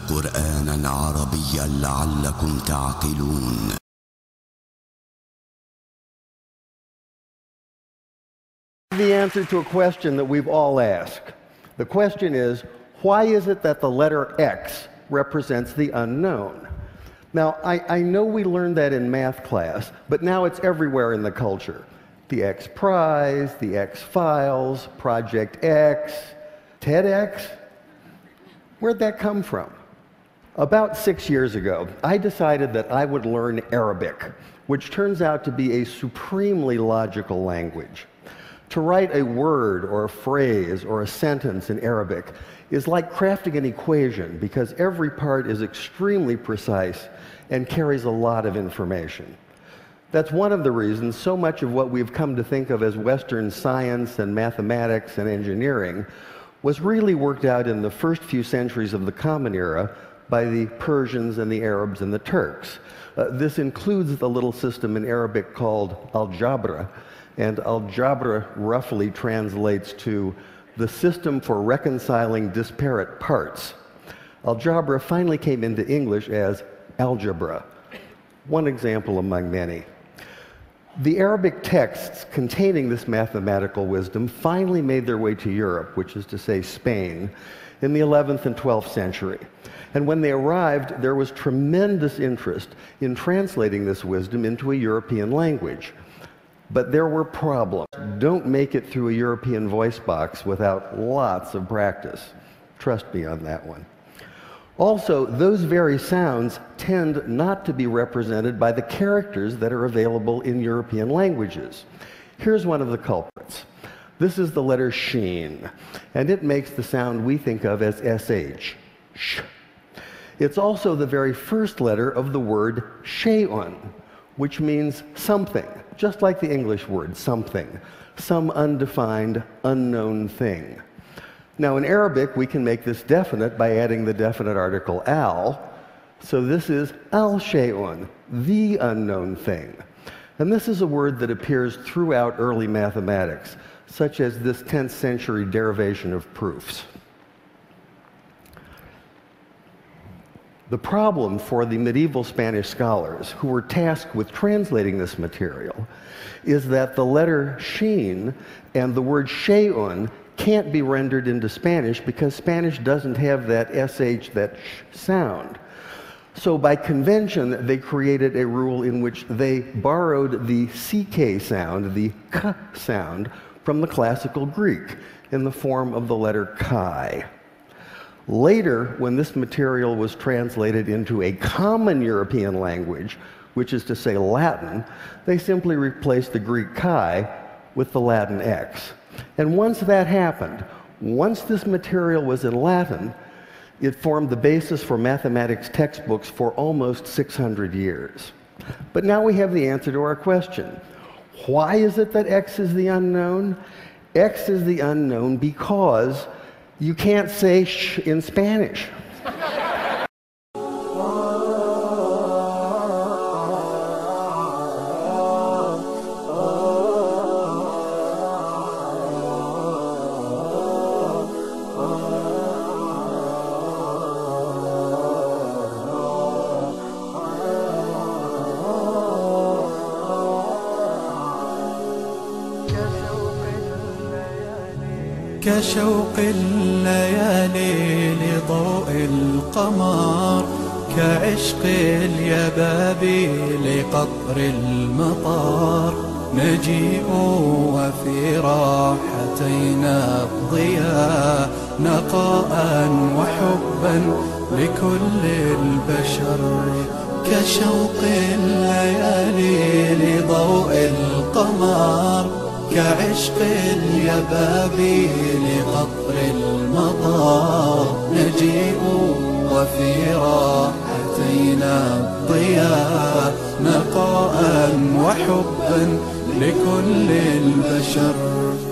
قرآنا عربيا لعلكم تعقلون. The answer to a question that we've all asked. The question is, why is it that the letter X represents the unknown? Now, I know we learned that in math class, but now it's everywhere in the culture. The X Prize, the X Files, Project X, TEDx. Where'd that come from? About 6 years ago, I decided that I would learn Arabic, which turns out to be a supremely logical language. To write a word or a phrase or a sentence in Arabic is like crafting an equation because every part is extremely precise and carries a lot of information. That's one of the reasons so much of what we've come to think of as Western science and mathematics and engineering was really worked out in the first few centuries of the Common Era by the Persians and the Arabs and the Turks. This includes the little system in Arabic called algebra, and algebra roughly translates to the system for reconciling disparate parts. Algebra finally came into English as algebra, one example among many. The Arabic texts containing this mathematical wisdom finally made their way to Europe, which is to say Spain, in the 11th and 12th century. And when they arrived, there was tremendous interest in translating this wisdom into a European language. But there were problems. Don't make it through a European voice box without lots of practice. Trust me on that one. Also, those very sounds tend not to be represented by the characters that are available in European languages. Here's one of the culprits. This is the letter sheen, and it makes the sound we think of as sh, sh. It's also the very first letter of the word shay'un, which means something, just like the English word something, some undefined, unknown thing. Now, in Arabic, we can make this definite by adding the definite article al. So this is al-shay'un, the unknown thing. And this is a word that appears throughout early mathematics, such as this 10th century derivation of proofs. The problem for the medieval Spanish scholars who were tasked with translating this material is that the letter sheen and the word shay'un can't be rendered into Spanish because Spanish doesn't have that sh, that sh sound. So by convention, they created a rule in which they borrowed the ck sound, the k sound, from the classical Greek in the form of the letter chi. Later, when this material was translated into a common European language, which is to say Latin, they simply replaced the Greek chi with the Latin x. And once that happened, once this material was in Latin, it formed the basis for mathematics textbooks for almost 600 years. But now we have the answer to our question. Why is it that x is the unknown? X is the unknown because you can't say sh in Spanish. كشوق الليالي لضوء القمر، كعشق اليبابي لقطر المطار، نجيء وفي راحتينا الضياء، نقاء وحبا لكل البشر. كشوق الليالي لضوء القمر، كعشق اليبابي لقطر المطار، نجيء وفي راحتينا الضياء، نقاء وحبا لكل البشر.